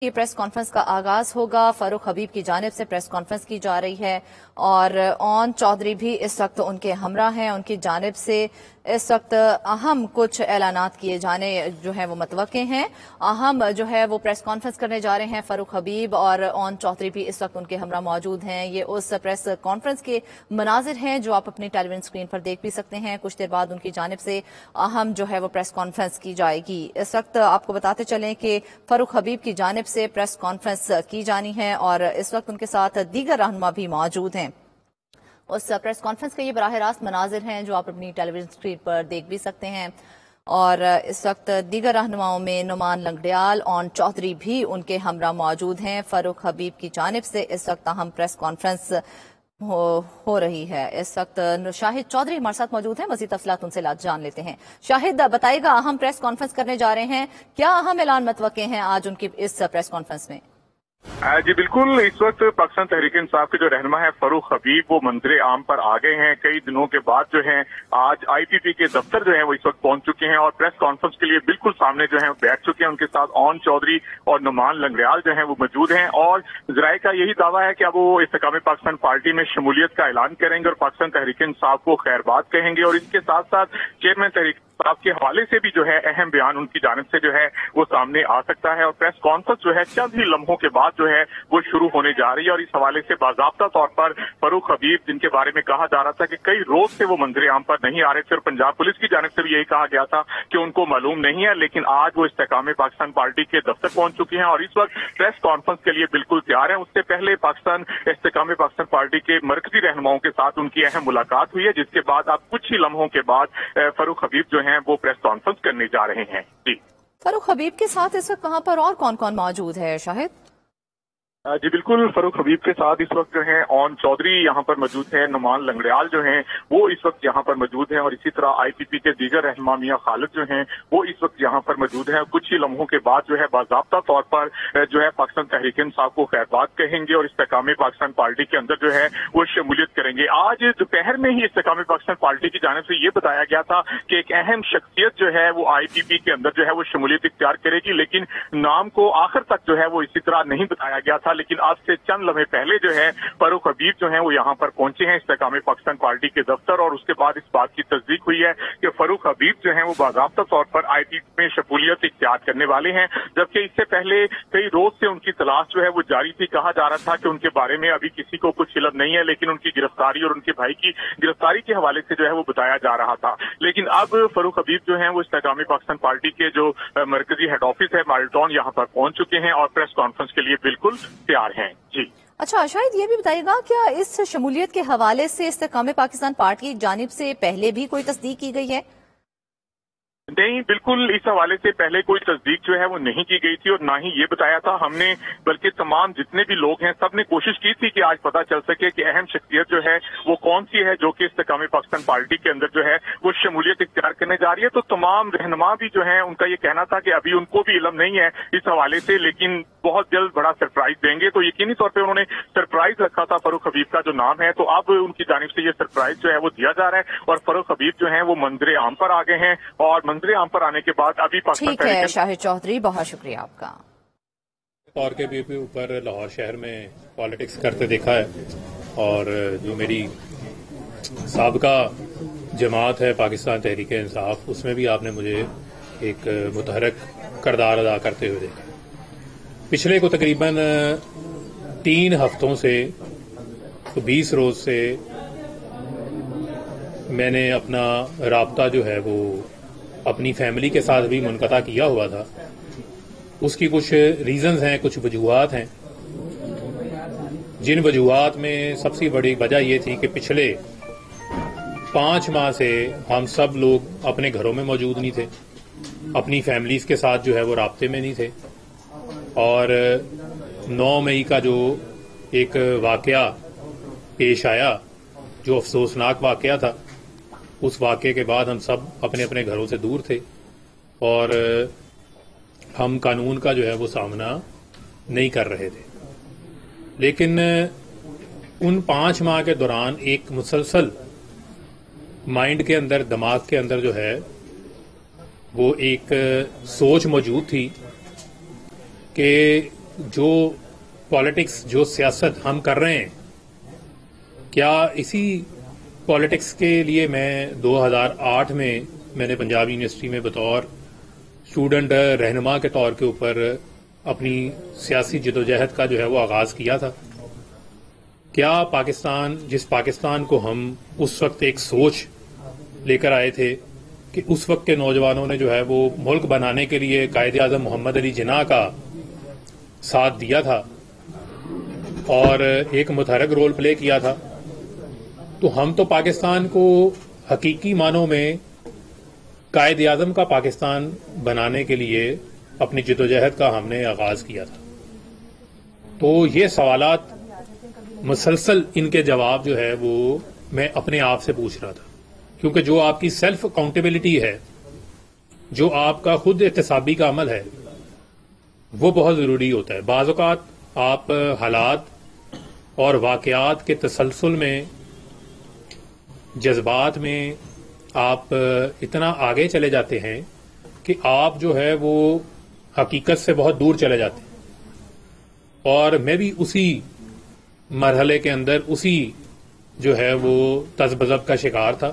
یہ press conference کا آغاز ہوگا۔ فاروق حبیب کی جانب سے پریس کانفرنس کی جا رہی ہے اور اون چودھری بھی اس وقت ان کے ہمراہ ہیں۔ ان کی جانب سے اس وقت اہم کچھ اعلانات کیے جانے جو ہے وہ متوقع ہیں۔ اہم جو ہے وہ پریس کانفرنس کرنے جا رہے ہیں فاروق حبیب اور اون چودھری بھی اس وقت ان کے ہمراہ موجود ہیں۔ یہ اس پریس کانفرنس کے مناظر ہیں جو آپ اپنی ٹیلی ویژن اسکرین پر دیکھ بھی سکتے ہیں۔ کچھ دیر بعد ان کی جانب سے اہم جو ہے وہ پریس کانفرنس کی جائے گی۔ اس وقت آپ کو بتاتے چلیں کہ فاروق حبیب کی جانب سے پریس کانفرنس کی جانی ہے اور اس وقت ان کے ساتھ دیگر رہنما بھی موجود ہیں۔ اس پریس کانفرنس کے یہ براہ راست مناظر ہیں جو آپ اپنی ٹیلی ویژن اسکرین پر دیکھ بھی سکتے ہیں اور اس وقت دیگر رہنماؤں میں نعمان لنگڑیال، اون چودھری بھی ان کے ہمراہ موجود ہیں۔ فاروق حبیب کی جانب سے اس وقت اہم پریس کانفرنس ہو رہی ہے۔ اس وقت شاہد چودھری ہمارے ساتھ موجود ہیں، مزید تفصیلات ان سے جان لیتے ہیں۔ شاہد بتائے گا، اہم پریس کانفرنس کرنے جا رہے ہیں، کیا اہم اعلان متوقع ہیں آج ان کی اس پریس کانفرنس میں؟ جی بالکل، اس وقت پاکستان تحریک انصاف کے جو رہنما ہے فاروق حبیب وہ منظر عام پر آ گئے ہیں۔ کئی دنوں کے بعد جو ہے آج آئی پی پی کے دفتر جو ہے وہ اس وقت پہنچ چکے ہیں اور پریس کانفرنس کے لیے بالکل سامنے جو ہے بیٹھ چکے ہیں۔ ان کے ساتھ اون چودھری اور نعمان لنگڑیال جو ہیں وہ موجود ہیں اور ذرائع کا یہی دعویٰ ہے کہ اب وہ استحکام پاکستان پارٹی میں شمولیت کا اعلان کریں گے اور پاکستان تحریک انصاف کو خیر بات کہیں گے اور اس کے ساتھ ساتھ چیئرمین تحریک انصاف کے حوالے سے بھی جو ہے اہم بیان ان کی جانب سے جو ہے وہ سامنے آ سکتا ہے اور پریس کانفرنس جو ہے چند ہی لمحوں کے بعد جو ہے وہ شروع ہونے جا رہی ہے اور اس حوالے سے باضابطہ طور پر فاروق حبیب جن کے بارے میں کہا جا رہا تھا کہ کئی روز سے وہ منظر عام پر نہیں آ رہے تھے اور پنجاب پولیس کی جانب سے بھی یہی کہا گیا تھا کہ ان کو معلوم نہیں ہے، لیکن آج وہ استحکام پاکستان پارٹی کے دفتر پہنچ چکے ہیں اور اس وقت پریس کانفرنس کے لیے بالکل تیار ہیں۔ اس سے پہلے استحکام پاکستان پارٹی کے مرکزی رہنماؤں کے ساتھ ان کی اہم ملاقات ہوئی ہے، جس کے بعد اب کچھ ہی لمحوں کے بعد فاروق حبیب جو ہیں وہ پریس کانفرنس کرنے جا رہے ہیں۔ جی فاروق حبیب کے ساتھ اس وقت کہاں پر اور کون کون موجود ہے شاہد؟ جی بالکل، فاروق حبیب کے ساتھ اس وقت جو ہیں اون چودھری یہاں پر موجود ہیں، نعمان لنگڑیال جو ہیں وہ اس وقت یہاں پر موجود ہیں اور اسی طرح آئی پی پی کے دیگر رہنما میاں خالد جو ہیں وہ اس وقت یہاں پر موجود ہیں۔ کچھ ہی لمحوں کے بعد جو ہے باضابطہ طور پر جو ہے پاکستان تحریک انصاف کو خیر بات کہیں گے اور استحکام پاکستان پارٹی کے اندر جو ہے وہ شمولیت کریں گے۔ آج دوپہر میں ہی استحکام پاکستان پارٹی کی جانب سے یہ بتایا گیا تھا کہ ایک اہم شخصیت جو ہے وہ آئی پی پی کے اندر جو ہے وہ شمولیت اختیار کرے گی، لیکن نام کو آخر تک جو ہے وہ اسی طرح نہیں بتایا گیا تھا، لیکن آج سے چند لمحے پہلے جو ہے فاروق حبیب جو ہیں وہ یہاں پر پہنچے ہیں استحکام پاکستان پارٹی کے دفتر اور اس کے بعد اس بات کی تصدیق ہوئی ہے کہ فاروق حبیب جو ہیں وہ باضابطہ طور پر آئی پی میں شمولیت اختیار کرنے والے ہیں، جبکہ اس سے پہلے کئی روز سے ان کی تلاش جو ہے وہ جاری تھی۔ کہا جا رہا تھا کہ ان کے بارے میں ابھی کسی کو کچھ علم نہیں ہے، لیکن ان کی گرفتاری اور ان کے بھائی کی گرفتاری کے حوالے سے جو ہے وہ بتایا جا رہا تھا، لیکن اب فاروق حبیب جو ہیں وہ استحکام پاکستان پارٹی کے جو مرکزی ہیڈ آفس ہے مالٹون یہاں پر پہنچ چکے ہیں اور پریس کانفرنس کے لیے بالکل تیار ہیں۔ جی اچھا شاید یہ بھی بتائیے گا، کیا اس شمولیت کے حوالے سے استحکام پاکستان پارٹی کی جانب سے پہلے بھی کوئی تصدیق کی گئی ہے؟ نہیں، بالکل اس حوالے سے پہلے کوئی تصدیق جو ہے وہ نہیں کی گئی تھی اور نہ ہی یہ بتایا تھا ہم نے، بلکہ تمام جتنے بھی لوگ ہیں سب نے کوشش کی تھی کہ آج پتہ چل سکے کہ اہم شخصیت جو ہے وہ کون سی ہے جو کہ استحکام پاکستان پارٹی کے اندر جو ہے وہ شمولیت اختیار کرنے جا رہی ہے۔ تو تمام رہنما بھی جو ہیں ان کا یہ کہنا تھا کہ ابھی ان کو بھی علم نہیں ہے اس حوالے سے، لیکن بہت جلد بڑا سرپرائز دیں گے۔ تو یقینی طور پہ انہوں نے سرپرائز رکھا تھا فاروق حبیب کا جو نام ہے، تو اب ان کی جانب سے یہ سرپرائز جو ہے وہ دیا جا رہا ہے اور فاروق حبیب جو ہیں وہ منظر عام پر آ گئے ہیں اور منظر عام پر آنے کے بعد ابھی پاکستان ٹھیک ہے شاہد چودھری، بہت شکریہ آپ کا۔ طور کے بھی اوپر لاہور شہر میں پالیٹکس کرتے دیکھا ہے اور جو میری سابقہ جماعت ہے پاکستان تحریک انصاف، اس میں بھی آپ نے مجھے ایک متحرک کردار ادا کرتے ہوئے دیکھا۔ پچھلے کو تقریباً 3 ہفتوں سے 20 روز سے میں نے اپنا رابطہ جو ہے وہ اپنی فیملی کے ساتھ بھی منقطع کیا ہوا تھا۔ اس کی کچھ ریزنز ہیں، کچھ وجوہات ہیں، جن وجوہات میں سب سے بڑی وجہ یہ تھی کہ پچھلے 5 ماہ سے ہم سب لوگ اپنے گھروں میں موجود نہیں تھے، اپنی فیملیز کے ساتھ جو ہے وہ رابطے میں نہیں تھے اور 9 مئی کا جو ایک واقعہ پیش آیا، جو افسوسناک واقعہ تھا، اس واقعے کے بعد ہم سب اپنے اپنے گھروں سے دور تھے اور ہم قانون کا جو ہے وہ سامنا نہیں کر رہے تھے۔ لیکن ان 5 ماہ کے دوران ایک مسلسل مائنڈ کے اندر، دماغ کے اندر جو ہے وہ ایک سوچ موجود تھی کہ جو پالیٹکس جو سیاست ہم کر رہے ہیں کیا اسی پالیٹکس کے لیے میں 2008 میں نے پنجاب یونیورسٹی میں بطور اسٹوڈنٹ رہنما کے طور کے اوپر اپنی سیاسی جدوجہد کا جو ہے وہ آغاز کیا تھا. کیا پاکستان جس پاکستان کو ہم اس وقت ایک سوچ لے کر آئے تھے کہ اس وقت کے نوجوانوں نے جو ہے وہ ملک بنانے کے لیے قائد اعظم محمد علی جناح کا ساتھ دیا تھا اور ایک متحرک رول پلے کیا تھا، تو ہم تو پاکستان کو حقیقی معنوں میں قائد اعظم کا پاکستان بنانے کے لیے اپنی جدوجہد کا ہم نے آغاز کیا تھا. تو یہ سوالات مسلسل ان کے جواب جو ہے وہ میں اپنے آپ سے پوچھ رہا تھا، کیونکہ جو آپ کی سیلف اکاؤنٹیبلٹی ہے، جو آپ کا خود احتسابی کا عمل ہے، وہ بہت ضروری ہوتا ہے. بعض اوقات آپ حالات اور واقعات کے تسلسل میں، جذبات میں آپ اتنا آگے چلے جاتے ہیں کہ آپ جو ہے وہ حقیقت سے بہت دور چلے جاتے ہیں. اور میں بھی اسی مرحلے کے اندر اسی جو ہے وہ تذبذب کا شکار تھا.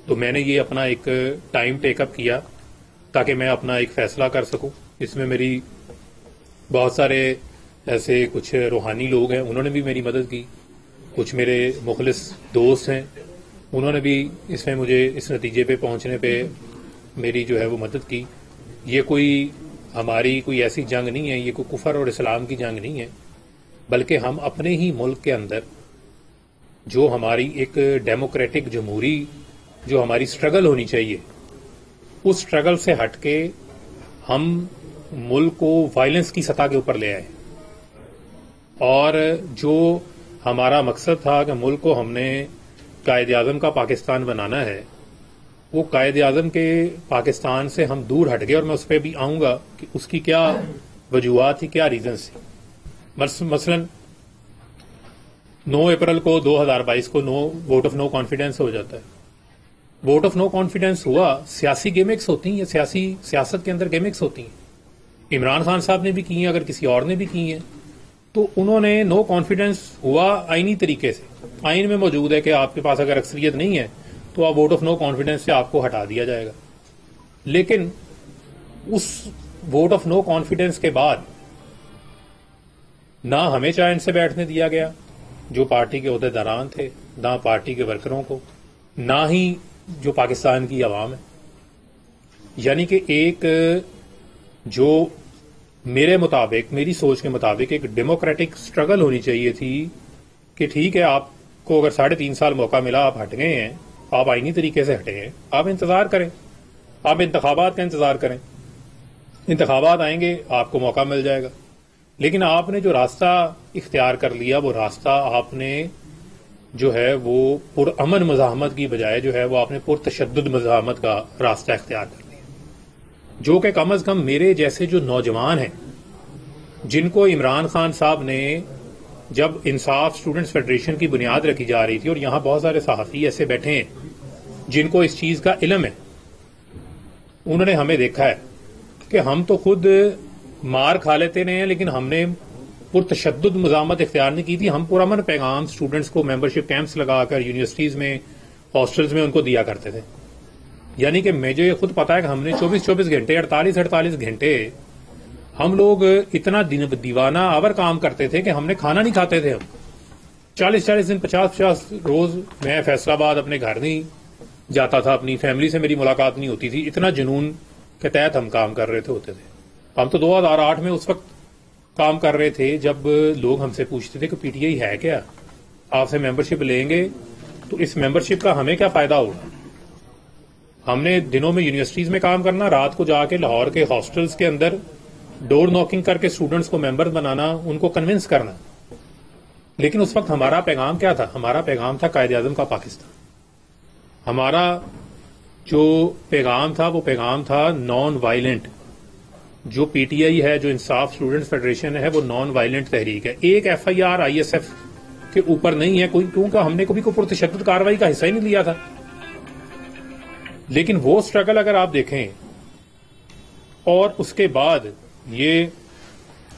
تو میں نے یہ اپنا ایک ٹائم ٹیک اپ کیا تاکہ میں اپنا ایک فیصلہ کر سکوں. اس میں میری بہت سارے ایسے کچھ روحانی لوگ ہیں، انہوں نے بھی میری مدد کی. کچھ میرے مخلص دوست ہیں، انہوں نے بھی اس میں مجھے اس نتیجے پہ پہنچنے پہ میری جو ہے وہ مدد کی. یہ کوئی ہماری کوئی ایسی جنگ نہیں ہے، یہ کوئی کفر اور اسلام کی جنگ نہیں ہے، بلکہ ہم اپنے ہی ملک کے اندر جو ہماری ایک ڈیموکریٹک جمہوری جو ہماری سٹرگل ہونی چاہیے، اس سٹرگل سے ہٹ کے ہم ملک کو وائلنس کی سطح کے اوپر لے آئے. اور جو ہمارا مقصد تھا کہ ملک کو ہم نے قائد اعظم کا پاکستان بنانا ہے، وہ قائد اعظم کے پاکستان سے ہم دور ہٹ گئے. اور میں اس پہ بھی آؤں گا کہ اس کی کیا وجوہات تھی، کیا ریزنس تھی. مثلا 9 اپریل کو 2022 کو ووٹ آف نو کانفیڈنس ہو جاتا ہے. ووٹ آف نو کانفیڈنس ہوا، سیاسی گیمکس ہوتی ہیں، سیاست کے اندر گیمکس ہوتی ہیں. عمران خان صاحب نے بھی کی ہیں، اگر کسی اور نے بھی کی ہیں، تو انہوں نے نو کانفیڈنس ہوا آئینی طریقے سے. آئین میں موجود ہے کہ آپ کے پاس اگر اکثریت نہیں ہے تو آپ ووٹ آف نو کانفیڈنس سے آپ کو ہٹا دیا جائے گا. لیکن اس ووٹ آف نو کانفیڈنس کے بعد نہ ہمیں چین سے بیٹھنے دیا گیا جو پارٹی کے عہدیداران تھے، نہ پارٹی کے ورکروں کو، نہ ہی جو پاکستان کی عوام ہے. یعنی کہ ایک جو میرے مطابق، میری سوچ کے مطابق ایک ڈیموکریٹک سٹرگل ہونی چاہیے تھی کہ ٹھیک ہے، آپ کو اگر 3.5 سال موقع ملا، آپ ہٹ گئے ہیں، آپ آئینی طریقے سے ہٹے ہیں، آپ انتظار کریں، آپ انتخابات کا انتظار کریں. انتخابات آئیں گے، آپ کو موقع مل جائے گا. لیکن آپ نے جو راستہ اختیار کر لیا، وہ راستہ آپ نے جو ہے وہ پرامن مزاحمت کی بجائے جو ہے وہ آپ نے پرتشدد مزاحمت کا راستہ اختیار کر لیا، جو کہ کم از کم میرے جیسے جو نوجوان ہیں، جن کو عمران خان صاحب نے جب انصاف اسٹوڈنٹس فیڈریشن کی بنیاد رکھی جا رہی تھی، اور یہاں بہت سارے صحافی ایسے بیٹھے ہیں جن کو اس چیز کا علم ہے، انہوں نے ہمیں دیکھا ہے کہ ہم تو خود مار کھا لیتے رہے ہیں، لیکن ہم نے پرتشدد مزاحمت اختیار نہیں کی تھی. ہم پرامن پیغام اسٹوڈنٹس کو ممبرشپ کیمپس لگا کر یونیورسٹیز میں، ہاسٹلز میں ان کو دیا کرتے تھے. یعنی کہ مجھے یہ خود پتا ہے کہ ہم نے 24 گھنٹے 48 گھنٹے ہم لوگ اتنا دیوانہ آور کام کرتے تھے کہ ہم نے کھانا نہیں کھاتے تھے. ہم 40 دن 50 روز میں فیصل آباد اپنے گھر نہیں جاتا تھا، اپنی فیملی سے میری ملاقات نہیں ہوتی تھی. اتنا جنون کے تحت ہم کام کر رہے ہوتے تھے. ہم تو 2008 میں اس وقت کام کر رہے تھے جب لوگ ہم سے پوچھتے تھے کہ پی ٹی آئی ہے کیا، آپ سے ممبرشپ لیں گے تو اس ممبرشپ کا ہمیں کیا فائدہ ہوگا. ہم نے دنوں میں یونیورسٹیز میں کام کرنا، رات کو جا کے لاہور کے ہاسٹلز کے اندر ڈور ناکنگ کر کے اسٹوڈنٹس کو ممبر بنانا، ان کو کنونس کرنا. لیکن اس وقت ہمارا پیغام کیا تھا؟ ہمارا پیغام تھا قائد اعظم کا پاکستان. ہمارا جو پیغام تھا وہ پیغام تھا نان وائلنٹ. جو پی ٹی آئی ہے، جو انصاف اسٹوڈنٹس فیڈریشن ہے، وہ نان وائلنٹ تحریک ہے. ایک F I R I S F کے اوپر نہیں ہے کوئی، کیونکہ ہم نے کبھی کوئی پرتشدد کارروائی کا حصہ ہی نہیں لیا تھا. لیکن وہ سٹرگل اگر آپ دیکھیں، اور اس کے بعد یہ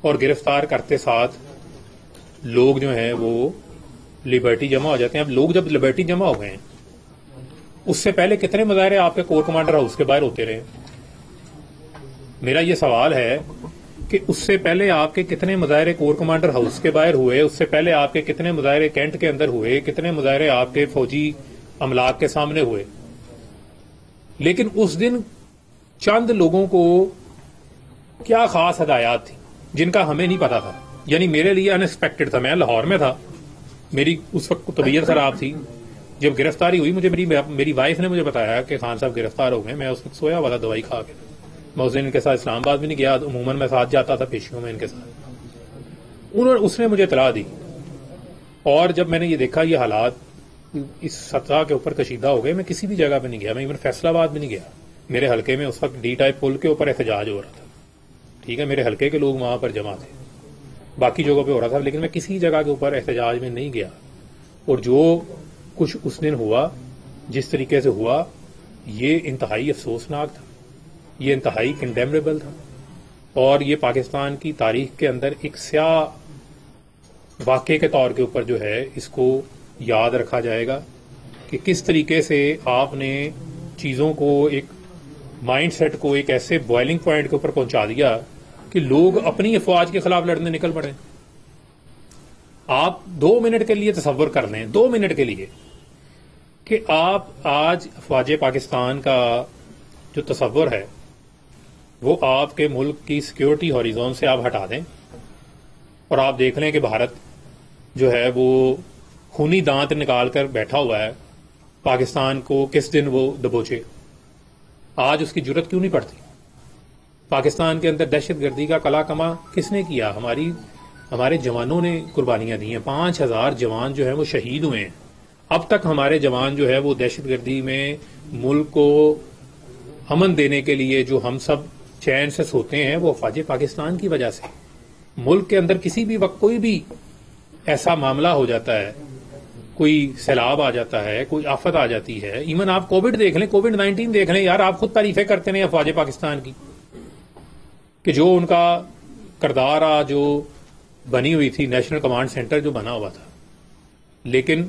اور گرفتار کرتے ساتھ لوگ جو ہیں وہ لبرٹی جمع ہو جاتے ہیں. اب لوگ جب لبرٹی جمع ہو گئے ہیں، اس سے پہلے کتنے مظاہرے آپ کے کور کمانڈر ہاؤس کے باہر ہوتے رہے؟ میرا یہ سوال ہے کہ اس سے پہلے آپ کے کتنے مظاہرے کور کمانڈر ہاؤس کے باہر ہوئے، اس سے پہلے آپ کے کتنے مظاہرے کینٹ کے اندر ہوئے، کتنے مظاہرے آپ کے فوجی املاک کے سامنے ہوئے. لیکن اس دن چند لوگوں کو کیا خاص ہدایات تھی جن کا ہمیں نہیں پتا تھا. یعنی میرے لیے ان ایکسپیکٹڈ تھا. میں لاہور میں تھا، میری اس وقت طبیعت خراب تھی. جب گرفتاری ہوئی مجھے میری وائف نے مجھے بتایا کہ خان صاحب گرفتار ہو گئے. میں اس وقت سویا ہوا تھا دوائی کھا کے. میں اس دن ان کے ساتھ اسلام آباد بھی نہیں گیا. عموماً میں ساتھ جاتا تھا پیشیوں میں ان کے ساتھ. اس نے مجھے اطلاع دی، اور جب میں نے یہ دیکھا یہ حالات اس سطح کے اوپر کشیدہ ہو گئے، میں کسی بھی جگہ پہ نہیں گیا. میں ایون فیصلہ آباد بھی نہیں گیا. میرے حلقے میں اس وقت ڈی ٹائپ پل کے اوپر احتجاج ہو رہا تھا. ٹھیک ہے، میرے حلقے کے لوگ وہاں پر جمع تھے، باقی جگہوں پہ ہو رہا تھا، لیکن میں کسی جگہ کے اوپر احتجاج میں نہیں گیا. اور جو کچھ اس دن ہوا، جس طریقے سے ہوا، یہ انتہائی افسوسناک تھا، یہ انتہائی کنڈیمنیبل تھا. اور یہ پاکستان کی تاریخ کے اندر ایک سیاہ واقعے کے طور کے اوپر جو ہے اس کو یاد رکھا جائے گا کہ کس طریقے سے آپ نے چیزوں کو، ایک مائنڈ سیٹ کو ایک ایسے بوائلنگ پوائنٹ کے اوپر پہنچا دیا کہ لوگ اپنی افواج کے خلاف لڑنے نکل پڑے. آپ 2 منٹ کے لیے تصور کر لیں، 2 منٹ کے لیے، کہ آپ آج افواج پاکستان کا جو تصور ہے وہ آپ کے ملک کی سیکیورٹی ہاریزون سے آپ ہٹا دیں، اور آپ دیکھ لیں کہ بھارت جو ہے وہ خونی دانت نکال کر بیٹھا ہوا ہے پاکستان کو کس دن وہ دبوچے. آج اس کی جرت کیوں نہیں پڑتی؟ پاکستان کے اندر دہشت گردی کا کلا کما کس نے کیا؟ ہمارے جوانوں نے قربانیاں دی ہیں. 5000 جوان جو ہیں وہ شہید ہوئے ہیں. اب تک ہمارے جوان جو ہے وہ دہشت گردی میں ملک کو امن دینے کے لیے جو ہم سب چین سے سوتے ہیں وہ افواج پاکستان کی وجہ سے. ملک کے اندر کسی بھی وقت کوئی بھی ایسا معاملہ ہو جاتا ہے، کوئی سیلاب آ جاتا ہے، کوئی آفت آ جاتی ہے. ایون آپ کووڈ دیکھ لیں، کووڈ-19 دیکھ لیں. یار آپ خود تعریفیں کرتے ہیں افواج پاکستان کی کہ جو ان کا کردار جو بنی ہوئی تھی، نیشنل کمانڈ سینٹر جو بنا ہوا تھا، لیکن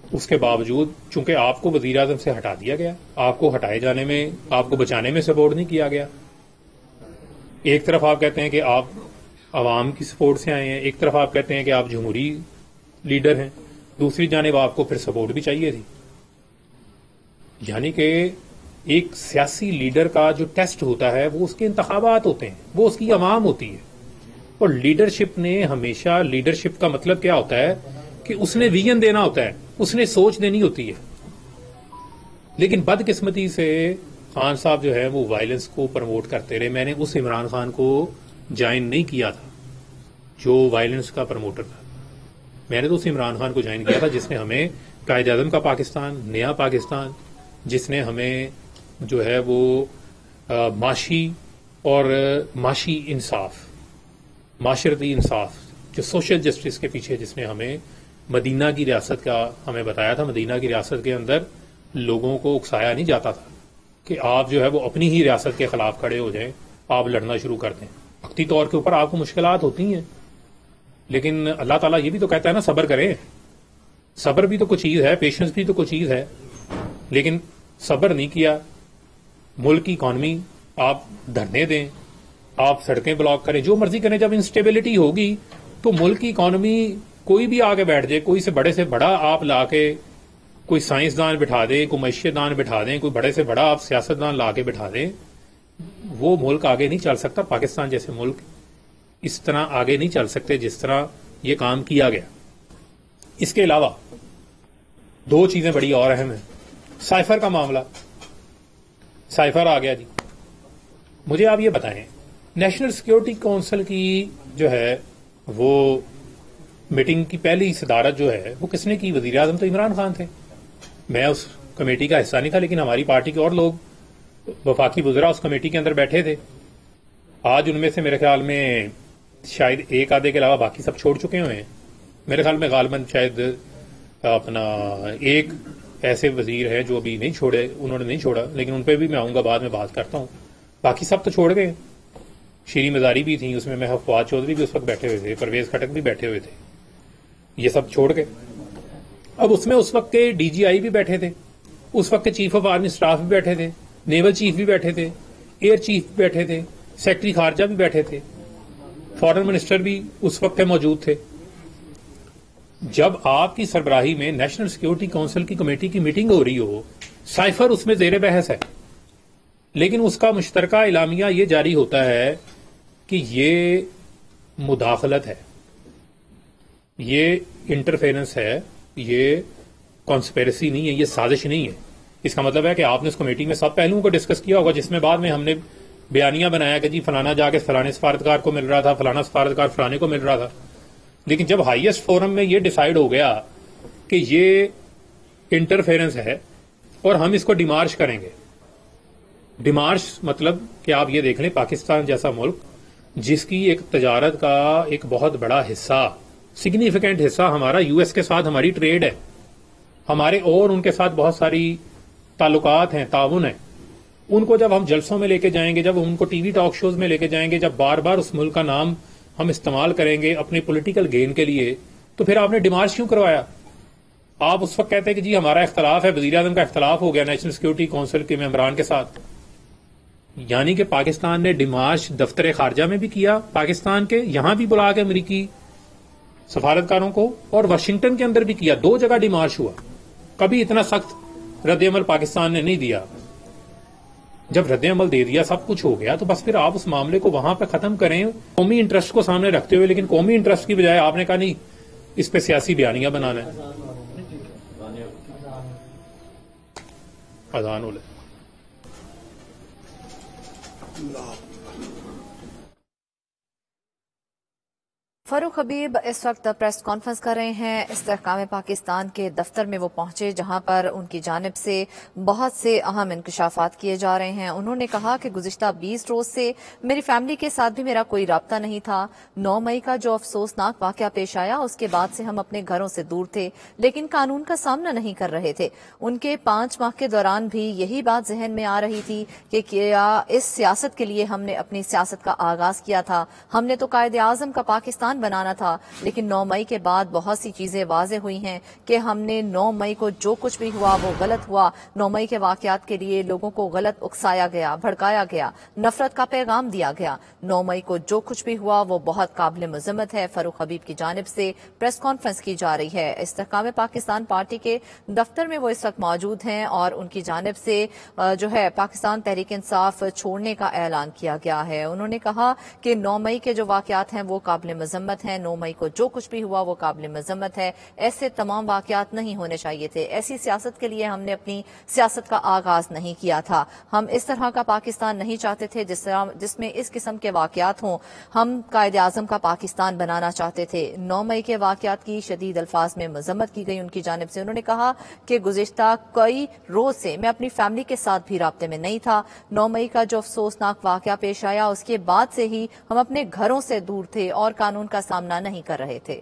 اس کے باوجود چونکہ آپ کو وزیر اعظم سے ہٹا دیا گیا، آپ کو ہٹائے جانے میں، آپ کو بچانے میں سپورٹ نہیں کیا گیا. ایک طرف آپ کہتے ہیں کہ آپ عوام کی سپورٹ سے آئے ہیں، ایک طرف آپ کہتے ہیں کہ آپ جمہوری لیڈر ہیں، دوسری جانب آپ کو پھر سپورٹ بھی چاہیے تھی. یعنی کہ ایک سیاسی لیڈر کا جو ٹیسٹ ہوتا ہے وہ اس کے انتخابات ہوتے ہیں، وہ اس کی عوام ہوتی ہے. اور لیڈرشپ نے ہمیشہ، لیڈرشپ کا مطلب کیا ہوتا ہے کہ اس نے ویژن دینا ہوتا ہے، اس نے سوچ دینی ہوتی ہے. لیکن بدقسمتی سے خان صاحب جو ہے وہ وائلنس کو پروموٹ کرتے رہے. میں نے اس عمران خان کو جوائن نہیں کیا تھا جو وائلنس کا پروموٹر تھا. میں نے تو اس عمران خان کو جوائن کیا تھا جس نے ہمیں قائد اعظم کا پاکستان، نیا پاکستان، جس نے ہمیں جو ہے وہ معاشی اور معاشی انصاف، معاشرتی انصاف، جو سوشل جسٹس کے پیچھے جس نے ہمیں مدینہ کی ریاست کا ہمیں بتایا تھا. مدینہ کی ریاست کے اندر لوگوں کو اکسایا نہیں جاتا تھا کہ آپ جو ہے وہ اپنی ہی ریاست کے خلاف کھڑے ہو جائیں، آپ لڑنا شروع کر دیں. وقتی طور کے اوپر آپ کو مشکلات ہوتی ہیں، لیکن اللہ تعالیٰ یہ بھی تو کہتا ہے نا صبر کریں. صبر بھی تو کوئی چیز ہے، پیشنس بھی تو کوئی چیز ہے. لیکن صبر نہیں کیا. ملک کی اکانومی آپ دھرنے دیں، آپ سڑکیں بلاک کریں، جو مرضی کریں. جب انسٹیبلٹی ہوگی تو ملک کی اکانومی کوئی بھی آگے بیٹھ جائے، کوئی سے بڑا آپ لا کے کوئی سائنسدان بٹھا دیں، کوئی معیشت دان بٹھا دیں، کوئی بڑے سے بڑا آپ سیاستدان لا کے بٹھا دیں، وہ ملک آگے نہیں چل سکتا. پاکستان جیسے ملک اس طرح آگے نہیں چل سکتے جس طرح یہ کام کیا گیا. اس کے علاوہ 2 چیزیں بڑی اور اہم ہیں. سائفر کا معاملہ، سائفر آ گیا جی. مجھے آپ یہ بتائیں، نیشنل سیکیورٹی کونسل کی جو ہے وہ میٹنگ کی پہلی صدارت جو ہے وہ کس نے کی؟ وزیر اعظم تو عمران خان تھے. میں اس کمیٹی کا حصہ نہیں تھا، لیکن ہماری پارٹی کے اور لوگ وفاقی وزراء اس کمیٹی کے اندر بیٹھے تھے. آج ان میں سے میرے خیال میں شاید ایک آدھے کے علاوہ باقی سب چھوڑ چکے ہوئے ہیں. میرے خیال میں غالباً شاید اپنا ایک ایسے وزیر ہیں جو ابھی نہیں چھوڑے، انہوں نے نہیں چھوڑا، لیکن ان پہ بھی میں آؤں گا، بعد میں بات کرتا ہوں. باقی سب تو چھوڑ گئے. شیریں مزاری بھی تھیں، اس میں محبوب فواد چودھری بھی اس وقت بیٹھے ہوئے تھے، پرویز خٹک بھی بیٹھے ہوئے تھے، یہ سب چھوڑ کے اب اس میں اس وقت کے ڈی جی آئی بھی بیٹھے تھے، اس وقت کے چیف آف آرمی اسٹاف بھی بیٹھے تھے، نیول چیف بھی بیٹھے تھے، ایئر چیف بھی بیٹھے تھے، سیکرٹری خارجہ بھی بیٹھے تھے، فارن منسٹر بھی اس وقت کے موجود تھے. جب آپ کی سربراہی میں نیشنل سیکورٹی کونسل کی کمیٹی کی میٹنگ ہو رہی ہو، سائفر اس میں زیر بحث ہے، لیکن اس کا مشترکہ اعلامیہ یہ جاری ہوتا ہے کہ یہ مداخلت ہے، یہ انٹرفیرنس ہے، یہ کانسپیرسی نہیں ہے، یہ سازش نہیں ہے. اس کا مطلب ہے کہ آپ نے اس کمیٹی میں سب پہلوؤں کو ڈسکس کیا ہوگا، جس میں بعد میں ہم نے بیانیہ بنایا کہ جی فلانا جا کے فلانے سفارتکار کو مل رہا تھا، فلانا سفارتکار فلانے کو مل رہا تھا. لیکن جب ہائیسٹ فورم میں یہ ڈیسائیڈ ہو گیا کہ یہ انٹرفیرنس ہے اور ہم اس کو ڈیمارش کریں گے. ڈیمارش مطلب کہ آپ یہ دیکھ لیں، پاکستان جیسا ملک جس کی ایک تجارت کا ایک بہت بڑا حصہ، سگنیفیکینٹ حصہ ہمارا یو ایس کے ساتھ ہماری ٹریڈ ہے، ہمارے اور ان کے ساتھ بہت ساری تعلقات ہیں، تعاون ہے. ان کو جب ہم جلسوں میں لے کے جائیں گے، جب ان کو ٹی وی ٹاک شوز میں لے کے جائیں گے، جب بار بار اس ملک کا نام ہم استعمال کریں گے اپنے پولیٹیکل گین کے لیے، تو پھر آپ نے ڈیمارش کیوں کروایا؟ آپ اس وقت کہتے ہیں کہ جی ہمارا اختلاف ہے، وزیر اعظم کا اختلاف ہو گیا نیشنل سیکورٹی کونسل کے ممبران کے ساتھ. یعنی کہ پاکستان نے ڈیمارش دفتر خارجہ میں بھی کیا، پاکستان کے یہاں بھی بلا کے امریکی سفارتکاروں کو، اور واشنگٹن کے اندر بھی کیا. 2 جگہ ڈیمارش ہوا. کبھی اتنا سخت رد عمل پاکستان نے نہیں دیا. جب رد عمل دے دیا، سب کچھ ہو گیا، تو بس پھر آپ اس معاملے کو وہاں پہ ختم کریں قومی انٹرسٹ کو سامنے رکھتے ہوئے. لیکن قومی انٹرسٹ کی بجائے آپ نے کہا نہیں، اس پہ سیاسی بیانیہ بنانا ہے. اذان ہو لے. فاروق حبیب اس وقت پریس کانفرنس کر رہے ہیں. استحکام پاکستان کے دفتر میں وہ پہنچے جہاں پر ان کی جانب سے بہت سے اہم انکشافات کیے جا رہے ہیں. انہوں نے کہا کہ گزشتہ 20 روز سے میری فیملی کے ساتھ بھی میرا کوئی رابطہ نہیں تھا. 9 مئی کا جو افسوسناک واقعہ پیش آیا، اس کے بعد سے ہم اپنے گھروں سے دور تھے، لیکن قانون کا سامنا نہیں کر رہے تھے. ان کے 5 ماہ کے دوران بھی یہی بات ذہن میں آ رہی تھی کہ کیا اس سیاست کے لیے ہم نے اپنی سیاست کا آغاز کیا تھا. ہم نے تو قائد اعظم کا پاکستان بنانا تھا، لیکن 9 مئی کے بعد بہت سی چیزیں واضح ہوئی ہیں کہ ہم نے 9 مئی کو جو کچھ بھی ہوا وہ غلط ہوا. 9 مئی کے واقعات کے لیے لوگوں کو غلط اکسایا گیا، بھڑکایا گیا، نفرت کا پیغام دیا گیا. 9 مئی کو جو کچھ بھی ہوا وہ بہت قابل مذمت ہے. فاروق حبیب کی جانب سے پریس کانفرنس کی جا رہی ہے. استحکام پاکستان پارٹی کے دفتر میں وہ اس وقت موجود ہیں اور ان کی جانب سے جو ہے پاکستان تحریک انصاف چھوڑنے کا اعلان کیا گیا ہے. انہوں نے کہا کہ 9 مئی کے جو واقعات ہیں وہ قابل مذمت ہیں. 9 مئی کو جو کچھ بھی ہوا وہ قابل مذمت ہے. ایسے تمام واقعات نہیں ہونے چاہیے تھے. ایسی سیاست کے لیے ہم نے اپنی سیاست کا آغاز نہیں کیا تھا. ہم اس طرح کا پاکستان نہیں چاہتے تھے جس میں اس قسم کے واقعات ہوں. ہم قائد اعظم کا پاکستان بنانا چاہتے تھے. 9 مئی کے واقعات کی شدید الفاظ میں مذمت کی گئی ان کی جانب سے. انہوں نے کہا کہ گزشتہ کئی روز سے میں اپنی فیملی کے ساتھ بھی رابطے میں نہیں تھا. 9 مئی کا جو افسوسناک واقعہ پیش آیا اس کے بعد سے ہی ہم اپنے گھروں سے دور تھے اور قانون کا سامنا نہیں کر رہے تھے.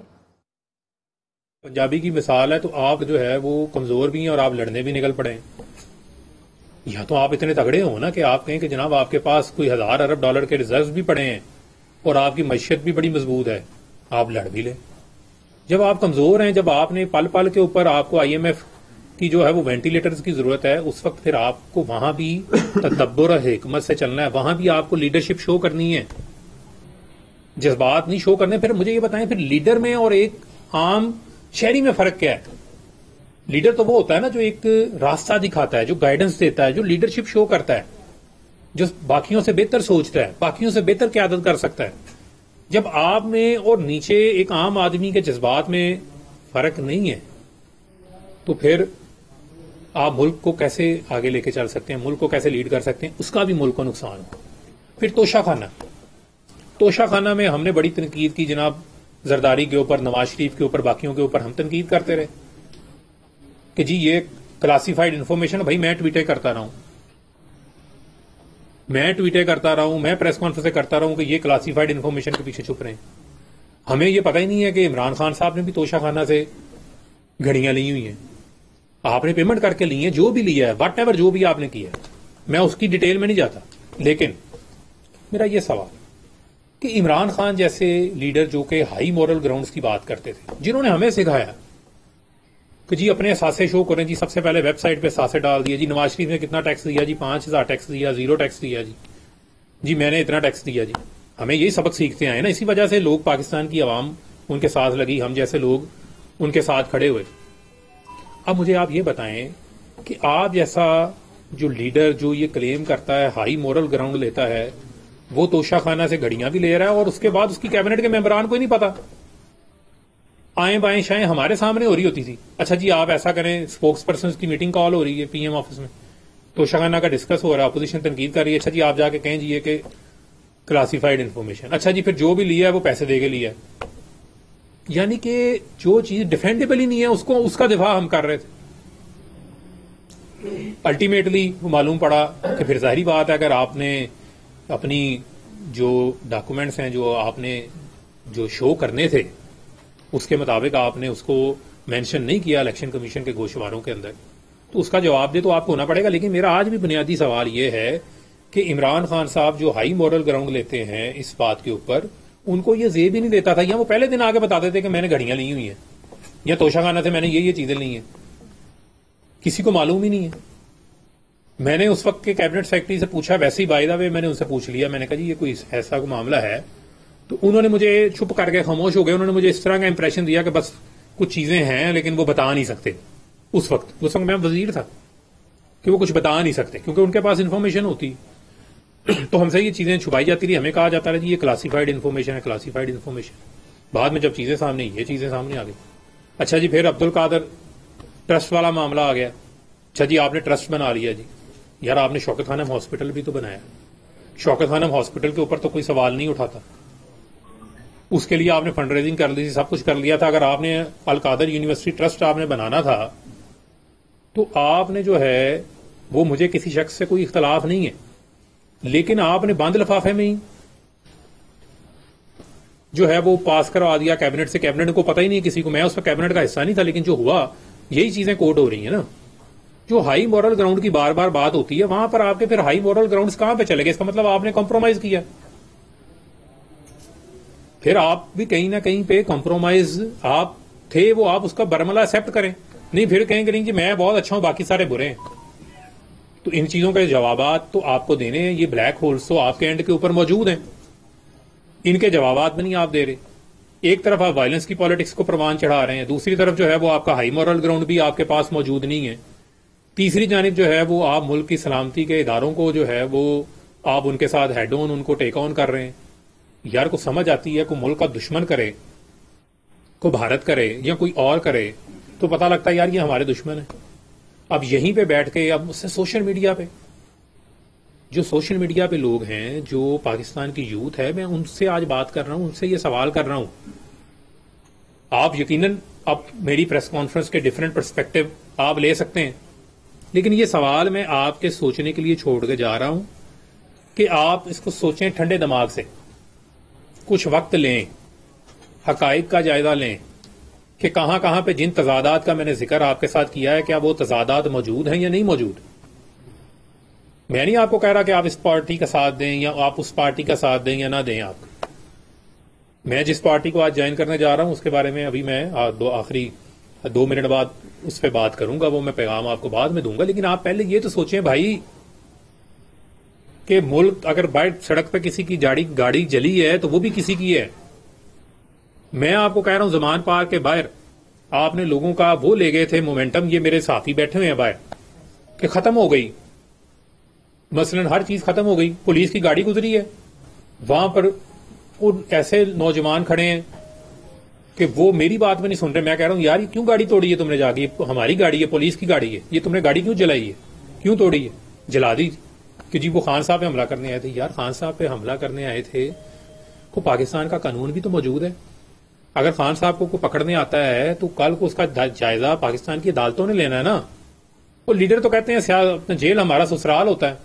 پنجابی کی مثال ہے تو آپ جو ہے وہ کمزور بھی ہیں اور آپ لڑنے بھی نکل پڑے ہیں. یا تو آپ اتنے تگڑے ہوں نا کہ آپ کہیں کہ جناب آپ کے پاس کوئی 1000 ارب ڈالر کے ریزروز بھی پڑے ہیں اور آپ کی معیشت بھی بڑی مضبوط ہے، آپ لڑ بھی لیں. جب آپ کمزور ہیں، جب آپ نے پل پل کے اوپر آپ کو IMF کی جو ہے وہ وینٹیلیٹرز کی ضرورت ہے، اس وقت پھر آپ کو وہاں بھی تدبر اور حکمت سے چلنا ہے. وہاں بھی آپ کو لیڈرشپ شو کرنی ہے، جذبات نہیں شو کرنے. پھر مجھے یہ بتائیں، پھر لیڈر میں اور ایک عام شہری میں فرق کیا ہے؟ لیڈر تو وہ ہوتا ہے نا جو ایک راستہ دکھاتا ہے، جو گائیڈنس دیتا ہے، جو لیڈرشپ شو کرتا ہے، جو باقیوں سے بہتر سوچتا ہے، باقیوں سے بہتر قیادت کر سکتا ہے. جب آپ میں اور نیچے ایک عام آدمی کے جذبات میں فرق نہیں ہے تو پھر آپ ملک کو کیسے آگے لے کے چل سکتے ہیں، ملک کو کیسے لیڈ کر سکتے ہیں؟ اس کا بھی ملک کو نقصان ہو. پھر توشہ خانہ میں ہم نے بڑی تنقید کی جناب، زرداری کے اوپر، نواز شریف کے اوپر، باقیوں کے اوپر ہم تنقید کرتے رہے کہ جی یہ کلاسیفائڈ انفارمیشن. بھائی میں ٹویٹیں کرتا رہا ہوں، میں پریس کانفرنس کرتا رہا ہوں کہ یہ کلاسیفائڈ انفارمیشن کے پیچھے چھپ رہے ہیں. ہمیں یہ پتہ ہی نہیں ہے کہ عمران خان صاحب نے بھی توشہ خانہ سے گھڑیاں لی ہوئی ہیں. آپ نے پیمنٹ کر کے لی ہیں، جو بھی لیا ہے، واٹ ایور جو بھی آپ نے کیا ہے، میں اس کی ڈیٹیل میں نہیں جاتا. لیکن میرا یہ سوال کہ عمران خان جیسے لیڈر جو کہ ہائی مورل گراؤنڈز کی بات کرتے تھے، جنہوں نے ہمیں سکھایا کہ جی اپنے اثاثے شو کریں، جی سب سے پہلے ویب سائٹ پہ اثاثے ڈال دیا، جی نواز شریف نے کتنا ٹیکس دیا، جی 5000 ٹیکس دیا، 0 ٹیکس دیا، جی میں نے اتنا ٹیکس دیا، جی ہمیں یہی سبق سیکھتے آئے نا، اسی وجہ سے لوگ پاکستان کی عوام ان کے ساتھ لگی، ہم جیسے لوگ ان کے ساتھ کھڑے ہوئے۔ اب مجھے آپ یہ بتائیں کہ آپ جیسا جو لیڈر جو یہ کلیم کرتا ہے ہائی مورل گراؤنڈ لیتا ہے، وہ توشہ خانہ سے گھڑیاں بھی لے رہا ہے اور اس کے بعد اس کی کیبنٹ کے ممبران کو ہی نہیں پتا، آئیں بائیں شائیں ہمارے سامنے ہو رہی ہوتی تھی۔ اچھا جی آپ ایسا کریں، اسپوکس پرسنز کی میٹنگ کال ہو رہی ہے پی ایم آفس میں، توشہ خانہ کا ڈسکس ہو رہا ہے، اپوزیشن تنقید کر رہی ہے، اچھا جی آپ جا کے کہیں جی یہ کہ کلاسیفائڈ انفارمیشن، اچھا جی پھر جو بھی لیا ہے وہ پیسے دے کے لیا ہے، یعنی کہ جو چیز ڈیفینڈیبل ہی نہیں ہے اس کا دفاع ہم کر رہے تھے۔ الٹیمیٹلی معلوم پڑا کہ پھر ظاہری بات ہے اگر آپ نے اپنی جو ڈاکومنٹس ہیں جو آپ نے جو شو کرنے تھے اس کے مطابق آپ نے اس کو مینشن نہیں کیا الیکشن کمیشن کے گوشواروں کے اندر، تو اس کا جواب دے تو آپ کو ہونا پڑے گا۔ لیکن میرا آج بھی بنیادی سوال یہ ہے کہ عمران خان صاحب جو ہائی مورل گراؤنڈ لیتے ہیں اس بات کے اوپر، ان کو یہ زیب ہی نہیں دیتا تھا، یا وہ پہلے دن آگے بتا دیتے کہ میں نے گھڑیاں لی ہوئی ہیں یا توشہ خانہ سے میں نے یہ چیزیں لی ہیں، کسی کو معلوم ہی نہیں ہے۔ میں نے اس وقت کے کیبنٹ سیکرٹری سے پوچھا، ویسے ہی بائی دا وے میں نے ان سے پوچھ لیا، میں نے کہا جی یہ کوئی ایسا کوئی معاملہ ہے، تو انہوں نے مجھے چھپ کر کے خاموش ہو گئے، انہوں نے مجھے اس طرح کا امپریشن دیا کہ بس کچھ چیزیں ہیں لیکن وہ بتا نہیں سکتے۔ اس وقت میں وزیر تھا کہ وہ کچھ بتا نہیں سکتے کیونکہ ان کے پاس انفارمیشن ہوتی، تو ہم سے یہ چیزیں چھپائی جاتی رہی، ہمیں کہا جاتا رہا جی یہ کلاسیفائڈ انفارمیشن ہے، کلاسیفائڈ انفارمیشن۔ بعد میں جب چیزیں سامنے یہ چیزیں سامنے آ گئی، اچھا جی پھر عبد القادر ٹرسٹ والا معاملہ آ گیا، اچھا جی آپ نے ٹرسٹ بنا لیا، جی یار آپ نے شوکت خانم ہاسپٹل بھی تو بنایا، شوکت خانم ہاسپٹل کے اوپر تو کوئی سوال نہیں اٹھاتا، اس کے لیے آپ نے فنڈ ریزنگ کر لی تھی، سب کچھ کر لیا تھا۔ اگر آپ نے القادر یونیورسٹی ٹرسٹ آپ نے بنانا تھا تو آپ نے جو ہے وہ، مجھے کسی شخص سے کوئی اختلاف نہیں ہے، لیکن آپ نے بند لفافے میں ہی جو ہے وہ پاس کروا دیا کیبنٹ سے، کیبنٹ کو پتہ ہی نہیں کسی کو، میں اس کا کیبنٹ کا حصہ نہیں تھا، لیکن جو ہوا یہی چیزیں کوٹ ہو رہی ہیں نا۔ جو ہائی مورل گراؤنڈ کی بار بار بات ہوتی ہے وہاں پر آپ کے پھر ہائی مورل گراؤنڈز کہاں پہ چلے گئے؟ اس کا مطلب آپ نے کمپرومائز کیا، پھر آپ بھی کہیں نہ کہیں پہ کمپرومائز آپ تھے، وہ آپ اس کا برملا ایکسپٹ کریں، نہیں پھر کہیں گے جی میں بہت اچھا ہوں باقی سارے برے ہیں۔ تو ان چیزوں کے جوابات تو آپ کو دینے ہیں، یہ بلیک ہولز تو آپ کے اینڈ کے اوپر موجود ہیں، ان کے جوابات بھی نہیں آپ دے رہے۔ ایک طرف آپ وائلنس کی پالیٹکس کو پروان چڑھا رہے ہیں، دوسری طرف جو ہے وہ آپ کا ہائی مورل گراؤنڈ بھی آپ کے پاس موجود نہیں ہے، تیسری جانب جو ہے وہ آپ ملک کی سلامتی کے اداروں کو جو ہے وہ آپ ان کے ساتھ ہیڈ آن ان کو ٹیک آن کر رہے ہیں۔ یار کو سمجھ آتی ہے کوئی ملک کا دشمن کرے، کوئی بھارت کرے یا کوئی اور کرے تو پتہ لگتا ہے یار یہ ہمارے دشمن ہیں۔ اب یہیں پہ بیٹھ کے اب اس سے سوشل میڈیا پہ جو سوشل میڈیا پہ لوگ ہیں جو پاکستان کی یوتھ ہے، میں ان سے آج بات کر رہا ہوں، ان سے یہ سوال کر رہا ہوں۔ آپ یقیناً اب میری پریس کانفرنس کے ڈفرینٹ پرسپیکٹو آپ لے سکتے ہیں، لیکن یہ سوال میں آپ کے سوچنے کے لیے چھوڑ کے جا رہا ہوں کہ آپ اس کو سوچیں ٹھنڈے دماغ سے، کچھ وقت لیں، حقائق کا جائزہ لیں کہ کہاں کہاں پہ جن تضادات کا میں نے ذکر آپ کے ساتھ کیا ہے کیا وہ تضادات موجود ہیں یا نہیں موجود۔ میں نہیں آپ کو کہہ رہا کہ آپ اس پارٹی کا ساتھ دیں یا آپ اس پارٹی کا ساتھ دیں یا نہ دیں۔ آپ میں جس پارٹی کو آج جوائن کرنے جا رہا ہوں اس کے بارے میں ابھی میں آخری 2 منٹ بعد اس پہ بات کروں گا، وہ میں پیغام آپ کو بعد میں دوں گا، لیکن آپ پہلے یہ تو سوچیں بھائی کہ ملک اگر باہر سڑک پہ کسی کی گاڑی جلی ہے تو وہ بھی کسی کی ہے۔ میں آپ کو کہہ رہا ہوں زمان پارک کے باہر آپ نے لوگوں کا وہ لے گئے تھے مومنٹم، یہ میرے ساتھی بیٹھے ہوئے ہیں باہر، کہ ختم ہو گئی، مثلا ہر چیز ختم ہو گئی، پولیس کی گاڑی گزری ہے، وہاں پر ایسے نوجوان کھڑے ہیں کہ وہ میری بات میں نہیں سن رہے۔ میں کہہ رہا ہوں یار یہ کیوں گاڑی توڑی ہے تم نے جا کے، ہماری گاڑی ہے، پولیس کی گاڑی ہے، یہ تم نے گاڑی کیوں جلائی ہے، کیوں توڑی ہے؟ جلا دی کہ جی وہ خان صاحب پہ حملہ کرنے آئے تھے۔ یار خان صاحب پہ حملہ کرنے آئے تھے کو پاکستان کا قانون بھی تو موجود ہے، اگر خان صاحب کو پکڑنے آتا ہے تو کل کو اس کا جائزہ پاکستان کی عدالتوں نے لینا ہے نا۔ وہ لیڈر تو کہتے ہیں جیل ہمارا سسرال ہوتا ہے،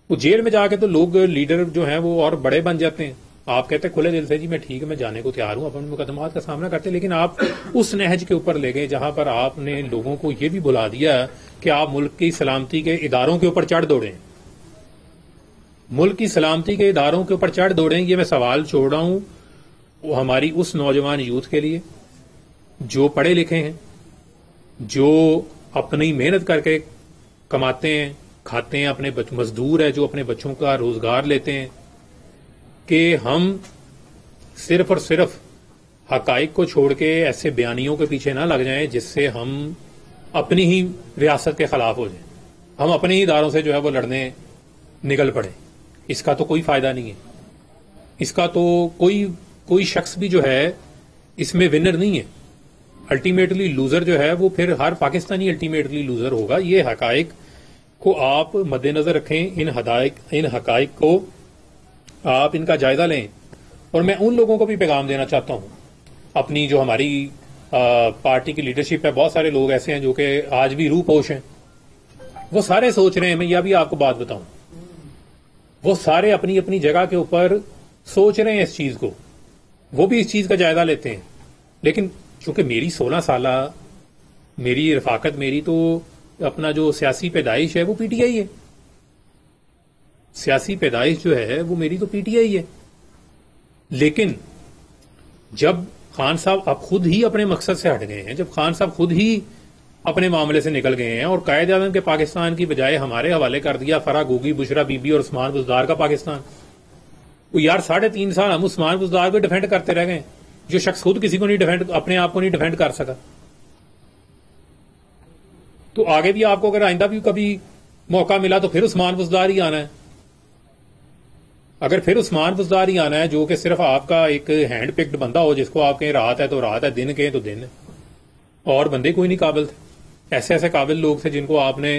وہ جیل میں جا کے تو لوگ لیڈر جو ہیں وہ اور بڑے بن جاتے ہیں۔ آپ کہتے ہیں کھلے دل سے جی میں ٹھیک ہے میں جانے کو تیار ہوں، اپنے مقدمات کا سامنا کرتے، لیکن آپ اس نہج کے اوپر لے گئے جہاں پر آپ نے لوگوں کو یہ بھی بلا دیا کہ آپ ملک کی سلامتی کے اداروں کے اوپر چڑھ دوڑیں۔ ملک کی سلامتی کے اداروں کے اوپر چڑھ دوڑیں، یہ میں سوال چھوڑ رہا ہوں وہ ہماری اس نوجوان یوتھ کے لیے جو پڑھے لکھے ہیں، جو اپنی محنت کر کے کماتے ہیں، کھاتے ہیں، اپنے مزدور ہے جو اپنے بچوں کا روزگار لیتے ہیں، کہ ہم صرف اور صرف حقائق کو چھوڑ کے ایسے بیانیوں کے پیچھے نہ لگ جائیں جس سے ہم اپنی ہی ریاست کے خلاف ہو جائیں، ہم اپنے ہی اداروں سے جو ہے وہ لڑنے نکل پڑیں. اس کا تو کوئی فائدہ نہیں ہے، اس کا تو کوئی شخص بھی جو ہے اس میں ونر نہیں ہے. الٹیمیٹلی لوزر جو ہے وہ پھر ہر پاکستانی الٹیمیٹلی لوزر ہوگا. یہ حقائق کو آپ مد نظر رکھیں، ان حقائق کو آپ ان کا جائزہ لیں. اور میں ان لوگوں کو بھی پیغام دینا چاہتا ہوں، اپنی جو ہماری پارٹی کی لیڈرشپ ہے، بہت سارے لوگ ایسے ہیں جو کہ آج بھی روح پوش ہیں، وہ سارے سوچ رہے ہیں، میں یہ بھی آپ کو بات بتاؤں، وہ سارے اپنی اپنی جگہ کے اوپر سوچ رہے ہیں اس چیز کو، وہ بھی اس چیز کا جائزہ لیتے ہیں. لیکن چونکہ میری 16 سالہ میری رفاقت، میری تو اپنا جو سیاسی پیدائش ہے وہ پی ٹی آئی ہے، سیاسی پیدائش جو ہے وہ میری تو پی ٹی آئی ہے. لیکن جب خان صاحب اب خود ہی اپنے مقصد سے ہٹ گئے ہیں، جب خان صاحب خود ہی اپنے معاملے سے نکل گئے ہیں اور قائد اعظم کے پاکستان کی بجائے ہمارے حوالے کر دیا فرح گوگی، بشرا بی بی اور عثمان بزدار کا پاکستان، وہ یار 3.5 سال ہم عثمان بزدار کو ڈیفینڈ کرتے رہ گئے، جو شخص خود کسی کو نہیں ڈیفینڈ، اپنے آپ کو نہیں ڈیفینڈ کر سکا. تو آگے بھی آپ کو اگر آئندہ بھی کبھی موقع ملا تو پھر عثمان بزدار ہی آنا ہے. اگر پھر عثمان بزدار ہی آنا ہے جو کہ صرف آپ کا ایک ہینڈ پکڈ بندہ ہو، جس کو آپ کہیں رات ہے تو رات ہے، دن کہیں تو دن ہے، اور بندے کوئی نہیں قابل تھے. ایسے قابل لوگ تھے جن کو آپ نے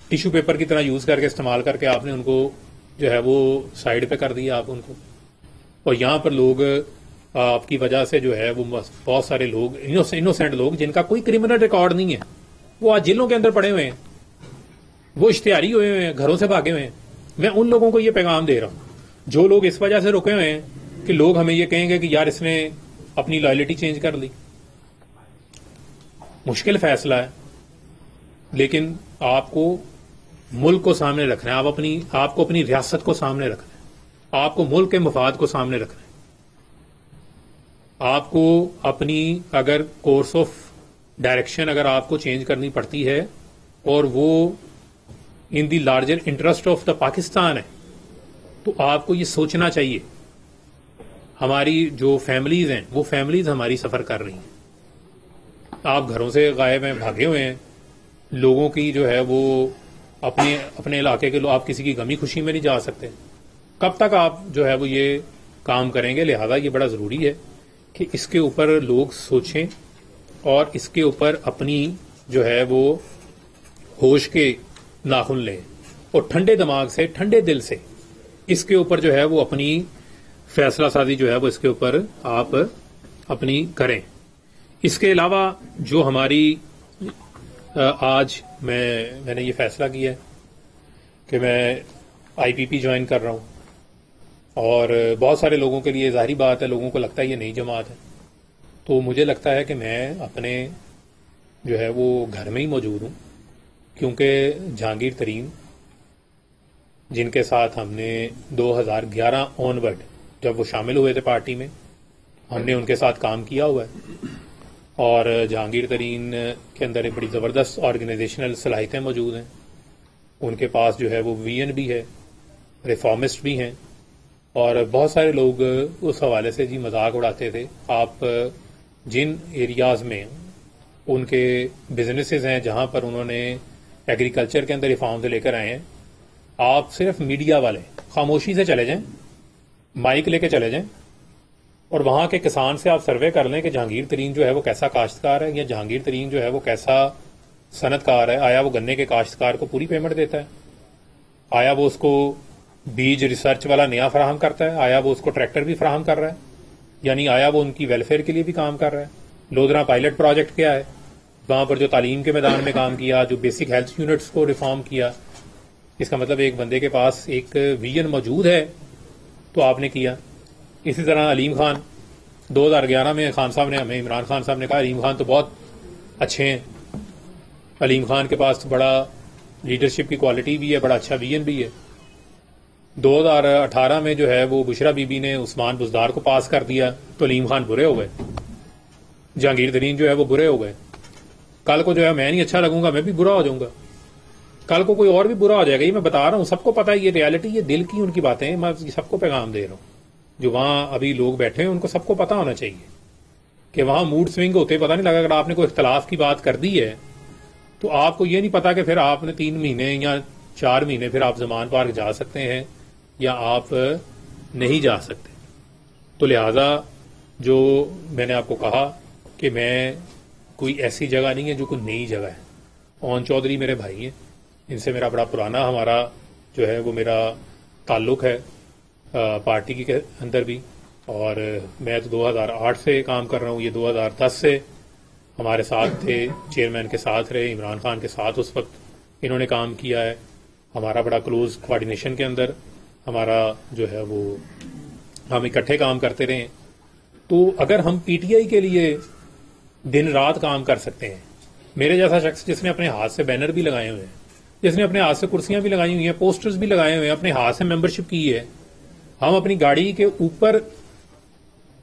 ٹیشو پیپر کی طرح یوز کر کے استعمال کر کے آپ نے ان کو جو ہے وہ سائڈ پہ کر دیا آپ ان کو. اور یہاں پر لوگ آپ کی وجہ سے جو ہے وہ بہت سارے لوگ انوسینٹ لوگ جن کا کوئی کرمنل ریکارڈ نہیں ہے، وہ آج جیلوں کے اندر پڑے ہوئے ہیں، وہ اشتہاری ہوئے ہوئے ہیں، گھروں سے بھاگے ہوئے ہیں. میں ان لوگوں کو یہ پیغام دے رہا ہوں جو لوگ اس وجہ سے رکے ہوئے ہیں کہ لوگ ہمیں یہ کہیں گے کہ یار اس نے اپنی لائلٹی چینج کر لی. مشکل فیصلہ ہے، لیکن آپ کو ملک کو سامنے رکھنا ہے، آپ کو اپنی ریاست کو سامنے رکھنا ہے، آپ کو ملک کے مفاد کو سامنے رکھنا ہے. آپ کو اپنی اگر کورس آف ڈائریکشن اگر آپ کو چینج کرنی پڑتی ہے اور وہ in the larger interest of the Pakistan ہے، تو آپ کو یہ سوچنا چاہیے. ہماری جو فیملیز ہیں وہ فیملیز ہماری سفر کر رہی ہیں، آپ گھروں سے غائب ہیں، بھاگے ہوئے ہیں. لوگوں کی جو ہے وہ اپنے علاقے کے لوگ، آپ کسی کی غمی خوشی میں نہیں جا سکتے. کب تک آپ جو ہے وہ یہ کام کریں گے؟ لہذا یہ بڑا ضروری ہے کہ اس کے اوپر لوگ سوچیں اور اس کے اوپر اپنی جو ہے وہ ہوش کے ناخن لیں اور ٹھنڈے دماغ سے، ٹھنڈے دل سے اس کے اوپر جو ہے وہ اپنی فیصلہ سازی جو ہے وہ اس کے اوپر آپ اپنی کریں. اس کے علاوہ جو ہماری آج میں نے یہ فیصلہ کیا ہے کہ میں آئی پی پی جوائن کر رہا ہوں، اور بہت سارے لوگوں کے لیے ظاہری بات ہے، لوگوں کو لگتا ہے یہ نئی جماعت ہے، تو مجھے لگتا ہے کہ میں اپنے جو ہے وہ گھر میں ہی موجود ہوں، کیونکہ جہانگیر ترین جن کے ساتھ ہم نے 2011 آنورڈ جب وہ شامل ہوئے تھے پارٹی میں، ہم نے ان کے ساتھ کام کیا ہوا ہے، اور جہانگیر ترین کے اندر ایک بڑی زبردست آرگنائزیشنل صلاحیتیں موجود ہیں. ان کے پاس جو ہے وہ ویژن بھی ہے، ریفارمسٹ بھی ہیں، اور بہت سارے لوگ اس حوالے سے جی مذاق اڑاتے تھے. آپ جن ایریاز میں ان کے بزنسز ہیں جہاں پر انہوں نے ایگریکلچر کے اندر ریفارمز لے کر آئے ہیں، آپ صرف میڈیا والے خاموشی سے چلے جائیں، مائک لے کے چلے جائیں، اور وہاں کے کسان سے آپ سروے کر لیں کہ جہانگیر ترین جو ہے وہ کیسا کاشتکار ہے، یا جہانگیر ترین جو ہے وہ کیسا صنعت کار ہے. آیا وہ گنے کے کاشتکار کو پوری پیمنٹ دیتا ہے؟ آیا وہ اس کو بیج ریسرچ والا نیا فراہم کرتا ہے؟ آیا وہ اس کو ٹریکٹر بھی فراہم کر رہا ہے؟ یعنی آیا وہ ان کی ویلفیئر کے لیے بھی کام کر رہا ہے؟ لودھرا پائلٹ پروجیکٹ کیا ہے؟ وہاں پر جو تعلیم کے میدان میں کام کیا، جو بیسک ہیلتھ یونٹس کو ریفارم کیا، اس کا مطلب ایک بندے کے پاس ایک ویژن موجود ہے تو آپ نے کیا. اسی طرح علیم خان 2011 میں خان صاحب نے ہمیں، عمران خان صاحب نے کہا علیم خان تو بہت اچھے ہیں، علیم خان کے پاس تو بڑا لیڈرشپ کی کوالٹی بھی ہے، بڑا اچھا ویژن بھی ہے. 2018 میں جو ہے وہ بشرا بی بی نے عثمان بزدار کو پاس کر دیا تو علیم خان برے ہو گئے, جہانگیر ترین جو ہے وہ برے ہو گئے. کل کو جو ہے میں نہیں اچھا لگوں گا, میں بھی برا ہو جاؤں گا. کل کو کوئی اور بھی برا ہو جائے گا. یہ میں بتا رہا ہوں, سب کو پتا ہے یہ ریالٹی, یہ دل کی ان کی باتیں, میں سب کو پیغام دے رہا ہوں. جو وہاں ابھی لوگ بیٹھے ہیں ان کو سب کو پتا ہونا چاہیے کہ وہاں موڈ سوئنگ ہوتے پتا نہیں لگا. اگر آپ نے کوئی اختلاف کی بات کر دی ہے تو آپ کو یہ نہیں پتا کہ پھر آپ نے 3 مہینے یا 4 مہینے پھر آپ زمان پارک جا سکتے ہیں یا آپ نہیں جا سکتے. تو لہذا جو میں نے آپ کو کہا کہ میں کوئی ایسی جگہ نہیں ہے جو کوئی نئی جگہ ہے. اون چودھری میرے بھائی ہیں, ان سے میرا بڑا پرانا ہمارا جو ہے وہ میرا تعلق ہے پارٹی کے اندر بھی, اور میں تو 2008 سے کام کر رہا ہوں. یہ 2010 سے ہمارے ساتھ تھے, چیئرمین کے ساتھ رہے, عمران خان کے ساتھ اس وقت انہوں نے کام کیا ہے. ہمارا بڑا کلوز کوارڈینیشن کے اندر ہمارا جو ہے وہ ہم اکٹھے کام کرتے رہے ہیں. تو اگر ہم پی ٹی آئی کے لیے دن رات کام کر سکتے ہیں, میرے جیسا شخص جس نے اپنے ہاتھ سے بینر بھی لگائے ہوئے ہیں, جس نے اپنے ہاتھ سے کرسیاں بھی لگائی ہوئی ہیں, پوسٹرز بھی لگائے ہوئے ہیں, اپنے ہاتھ سے ممبرشپ کی ہے, ہم اپنی گاڑی کے اوپر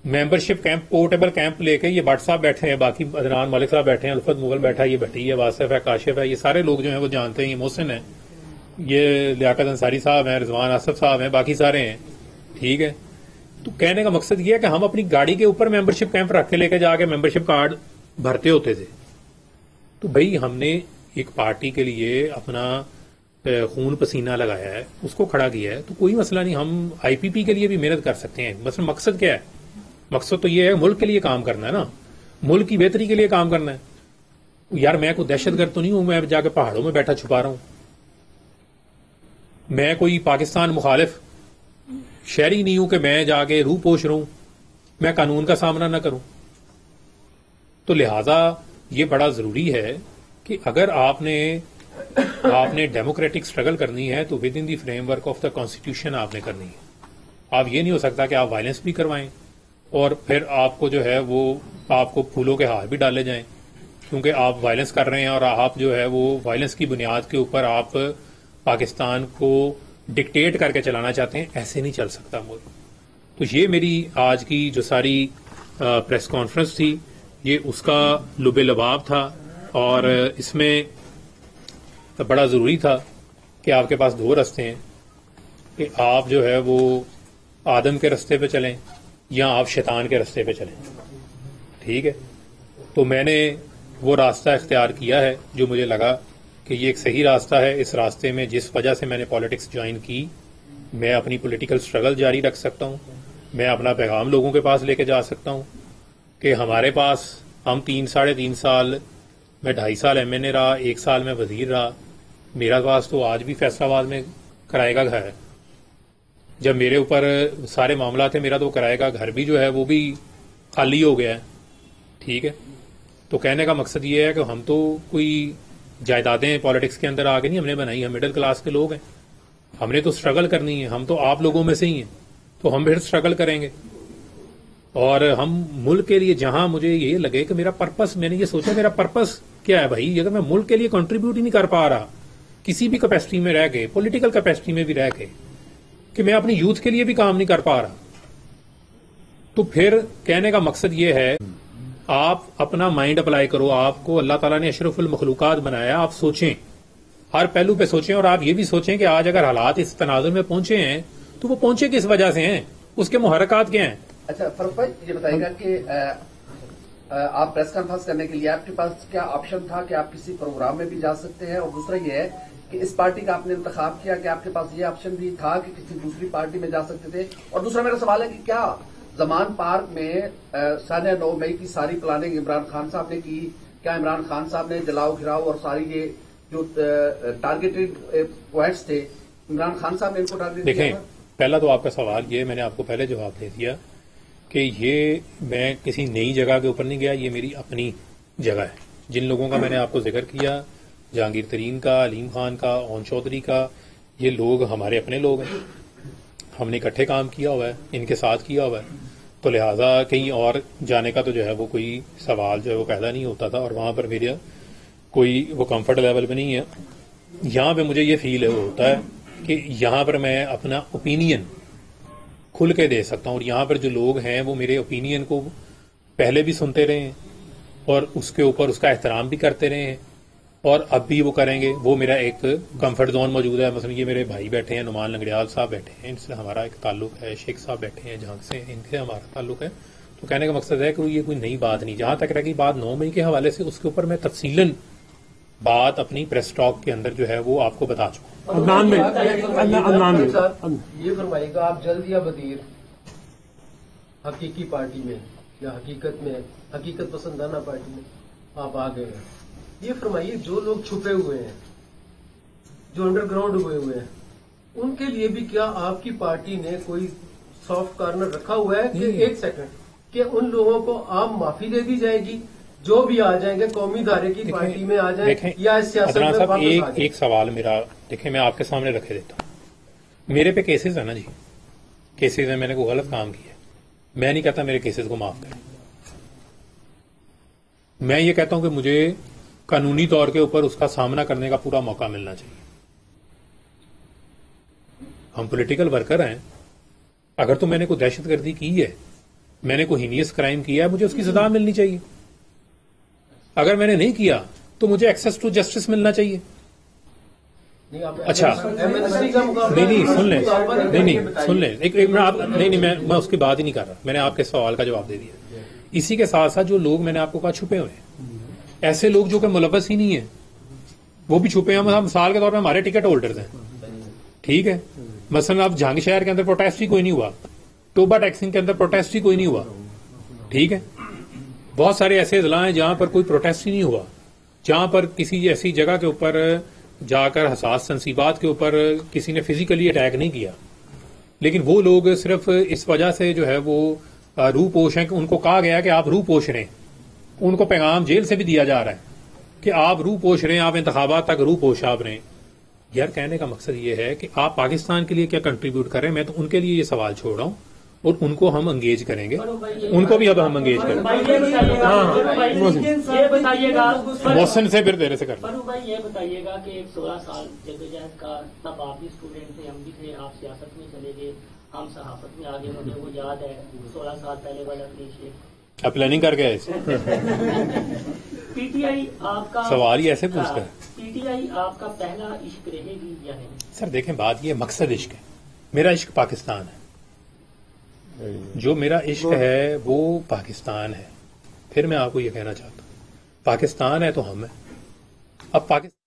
ممبرشپ کیمپ, پورٹیبل کیمپ لے کے, یہ بٹ صاحب بیٹھے ہیں, باقی ادنان ملک صاحب بیٹھے ہیں, الفت مغل بیٹھا ہے, یہ بھٹی ہے, واصف ہے, کاشف ہے, یہ سارے لوگ جو ہیں وہ جانتے ہیں, یہ محسن ہیں, یہ لیاقت انصاری صاحب ہیں, رضوان آصف صاحب ہیں, باقی سارے ہیں. ٹھیک ہے, تو کہنے کا مقصد یہ ہے کہ ہم اپنی گاڑی کے اوپر ممبرشپ کیمپ رکھ کے لے کے جا کے ممبرشپ کارڈ بھرتے ہوتے تھے. تو بھائی ہم نے ایک پارٹی کے لیے اپنا خون پسینہ لگایا ہے, اس کو کھڑا کیا ہے, تو کوئی مسئلہ نہیں, ہم آئی پی پی کے لیے بھی محنت کر سکتے ہیں. مثلا مقصد کیا ہے؟ مقصد تو یہ ہے ملک کے لیے کام کرنا ہے نا, ملک کی بہتری کے لیے کام کرنا ہے. یار میں کوئی دہشت گرد تو نہیں ہوں, میں جا کے پہاڑوں میں بیٹھا چھپا رہا ہوں. میں کوئی پاکستان مخالف شہری نہیں ہوں کہ میں جا کے روح پوش رہوں, میں قانون کا سامنا نہ کروں. تو لہذا یہ بڑا ضروری ہے کہ اگر آپ نے ڈیموکریٹک اسٹرگل کرنی ہے تو with in the frame work of the constitution آپ نے کرنی ہے. آپ یہ نہیں ہو سکتا کہ آپ وائلنس بھی کروائیں اور پھر آپ کو جو ہے وہ آپ کو پھولوں کے ہار بھی ڈالے جائیں کیونکہ آپ وائلنس کر رہے ہیں, اور آپ جو ہے وہ وائلنس کی بنیاد کے اوپر آپ پاکستان کو ڈکٹیٹ کر کے چلانا چاہتے ہیں. ایسے نہیں چل سکتا ملک. تو یہ میری آج کی جو ساری پریس کانفرنس تھی یہ اس کا لب لباب تھا, اور اس میں بڑا ضروری تھا کہ آپ کے پاس 2 رستے ہیں کہ آپ جو ہے وہ آدم کے رستے پہ چلیں یا آپ شیطان کے رستے پہ چلیں. ٹھیک ہے, تو میں نے وہ راستہ اختیار کیا ہے جو مجھے لگا کہ یہ ایک صحیح راستہ ہے. اس راستے میں جس وجہ سے میں نے پالیٹکس جوائن کی, میں اپنی پولیٹیکل سٹرگل جاری رکھ سکتا ہوں, میں اپنا پیغام لوگوں کے پاس لے کے جا سکتا ہوں کہ ہمارے پاس ہم 3-3.5 سال, میں 2.5 سال ایم این اے رہا, 1 سال میں وزیر رہا. میرا پاس تو آج بھی فیصلہ آباد میں کرائے کا گھر ہے. جب میرے اوپر سارے معاملات تھے میرا تو کرائے کا گھر بھی جو ہے وہ بھی خالی ہو گیا ہے. ٹھیک ہے, تو کہنے کا مقصد یہ ہے کہ ہم تو کوئی جائیدادیں پالیٹکس کے اندر آگے نہیں ہم نے بنائی, ہم مڈل کلاس کے لوگ ہیں, ہم نے تو سٹرگل کرنی ہے. ہم تو آپ لوگوں میں سے ہی ہیں, تو ہم پھر سٹرگل کریں گے. اور ہم ملک کے لیے جہاں مجھے یہ لگے کہ میرا پرپس, میں نے یہ سوچا میرا پرپس کیا ہے بھائی, اگر میں ملک کے لیے کنٹریبیوٹ ہی نہیں کر پا رہا کسی بھی کیپیسٹی میں رہ کے, پولیٹیکل کیپیسٹی میں بھی رہ کے, کہ میں اپنی یوتھ کے لیے بھی کام نہیں کر پا رہا, تو پھر کہنے کا مقصد یہ ہے آپ اپنا مائنڈ اپلائی کرو. آپ کو اللہ تعالیٰ نے اشرف المخلوقات بنایا, آپ سوچیں, ہر پہلو پہ سوچیں, اور آپ یہ بھی سوچیں کہ آج اگر حالات اس تناظر میں پہنچے ہیں تو وہ پہنچے کس وجہ سے ہیں, اس کے محرکات کیا ہیں. اچھا فاروق بھائی یہ بتائیے گا کہ آپ پریس کانفرنس کرنے کے لیے آپ کے پاس کیا آپشن تھا کہ آپ کسی پروگرام میں بھی جا سکتے ہیں, اور دوسرا یہ ہے کہ اس پارٹی کا آپ نے انتخاب کیا کہ آپ کے پاس یہ آپشن بھی تھا کہ کسی دوسری پارٹی میں جا سکتے تھے, اور دوسرا میرا سوال ہے کہ کیا زمان پارک میں سنہ 9 مئی کی ساری پلاننگ عمران خان صاحب نے کی, کیا عمران خان صاحب نے جلاؤ گھراؤ اور ساری یہ جو ٹارگیٹڈ پوائنٹس تھے عمران خان صاحب نے ان کو ٹارگیٹ دیکھیں, پہلا تو آپ کا سوال یہ میں نے آپ کو پہلے جواب دے دیا کہ یہ میں کسی نئی جگہ کے اوپر نہیں گیا, یہ میری اپنی جگہ ہے. جن لوگوں کا میں نے آپ کو ذکر کیا, جہانگیر ترین کا, علیم خان کا, اون چودھری کا, یہ لوگ ہمارے اپنے لوگ ہیں, ہم نے اکٹھے کام کیا ہوا ہے, ان کے ساتھ کیا ہوا ہے, تو لہٰذا کہیں اور جانے کا تو جو ہے وہ کوئی سوال جو ہے وہ پیدا نہیں ہوتا تھا, اور وہاں پر میرا کوئی وہ کمفرٹ لیول پہ نہیں ہے. یہاں پہ مجھے یہ فیل ہوتا ہے کہ یہاں پر میں اپنا اوپینین کھل کے دے سکتا ہوں، اور یہاں پر جو لوگ ہیں وہ میرے اوپینین کو پہلے بھی سنتے رہے ہیں اور اس کے اوپر اس کا احترام بھی کرتے رہے ہیں، اور اب بھی وہ کریں گے. وہ میرا ایک کمفرٹ زون موجود ہے. مثلا یہ میرے بھائی بیٹھے ہیں، نعمان لنگڑیال صاحب بیٹھے ہیں، ان سے ہمارا ایک تعلق ہے. شیخ صاحب بیٹھے ہیں جہاں سے، ان سے ہمارا تعلق ہے. تو کہنے کا مقصد ہے کہ یہ کوئی نئی بات نہیں. جہاں تک رہ گئی بات 9 مئی کے حوالے سے، اس کے اوپر میں تفصیلاً بات اپنی پریس ٹاک کے اندر جو ہے وہ آپ کو بتا چکا ہوں. یہ فرمائیے گا آپ جلد یا بدیر حقیقی پارٹی میں یا حقیقت میں حقیقت پسندانہ پارٹی میں آپ آ گئے ہیں. یہ فرمائیے جو لوگ چھپے ہوئے ہیں، جو انڈر گراؤنڈ ہوئے ہیں، ان کے لیے بھی کیا آپ کی پارٹی نے کوئی سافٹ کارنر رکھا ہوا ہے کہ ایک سیکنڈ کہ ان لوگوں کو آپ معافی دے دی جائے گی جو بھی آ جائیں گے، قومی دھارے کی پارٹی میں آ جائیں یا اس سیاست میں واپس آ جائیں؟ ایک سوال میرا دیکھیں میں آپ کے سامنے رکھے دیتا ہوں. میرے پہ کیسز ہیں نا جی، کیسز ہیں، میں نے کوئی غلط کام کیا ہے. میں نہیں کہتا میرے کیسز کو معاف کریں. میں یہ کہتا ہوں کہ مجھے قانونی طور کے اوپر اس کا سامنا کرنے کا پورا موقع ملنا چاہیے. ہم پولیٹیکل ورکر ہیں. اگر تو میں نے کوئی دہشت گردی کی ہے، میں نے کوئی ہینیس کرائم کیا ہے، مجھے اس کی سزا ملنی چاہیے. اگر میں نے نہیں کیا تو مجھے ایکسس ٹو جسٹس ملنا چاہیے. اچھا نہیں سن لیں، سن لیں نہیں میں اس کی بات ہی نہیں کر رہا. میں نے آپ کے سوال کا جواب دے دیا. اسی کے ساتھ ساتھ جو لوگ میں نے آپ کو کہا چھپے ہوئے ہیں، ایسے لوگ جو کہ ملوث ہی نہیں ہیں وہ بھی چھپے ہیں. مثال کے طور پہ ہمارے ٹکٹ ہولڈرز ہیں، ٹھیک ہے. مثلا اب جہانگیر شہر کے اندر پروٹیسٹ ہی کوئی نہیں ہوا، ٹوبا ٹیکسنگ کے اندر پروٹیسٹ ہی کوئی نہیں ہوا، ٹھیک ہے. بہت سارے ایسے اضلاع ہیں جہاں پر کوئی پروٹیسٹ ہی نہیں ہوا، جہاں پر کسی ایسی جگہ کے اوپر جا کر حساس تنصیبات کے اوپر کسی نے فزیکلی اٹیک نہیں کیا. لیکن وہ لوگ صرف اس وجہ سے جو ہے وہ روح پوش ہیں کہ ان کو کہا گیا کہ آپ روح پوش رہیں. ان کو پیغام جیل سے بھی دیا جا رہا ہے کہ آپ روح پوش رہیں، آپ انتخابات تک روح پوش آپ رہیں. یار کہنے کا مقصد یہ ہے کہ آپ پاکستان کے لیے کیا کنٹریبیوٹ کر رہے ہیں. میں تو ان کے لیے یہ سوال چھوڑ رہا ہوں اور ان کو ہم انگیج کریں گے، ان کو بھی اب ہم انگیج کریں گے. محسن سے پھر دیرے سے کرنا. بھائی یہ بتائیے گا کہ ایک 16 سال جدوجہد کا، تب آپ بھی اسٹوڈنٹ تھے، ہم بھی تھے، آپ سیاست میں چلے گئے، ہم صحافت میں آگے. مجھے وہ یاد ہے 16 سال پہلے والا کلیشے. کیا پلاننگ کر گیا اس پی ٹی آئی آپ کا سوال ہی ایسے پوچھتا ہے. پی ٹی آئی آپ کا پہلا عشق رہے گی یا نہیں؟ سر دیکھیں بات یہ مقصد عشق ہے. میرا عشق پاکستان ہے. جو میرا عشق ہے وہ پاکستان ہے. پھر میں آپ کو یہ کہنا چاہتا ہوں پاکستان ہے تو ہم ہیں. اب پاکستان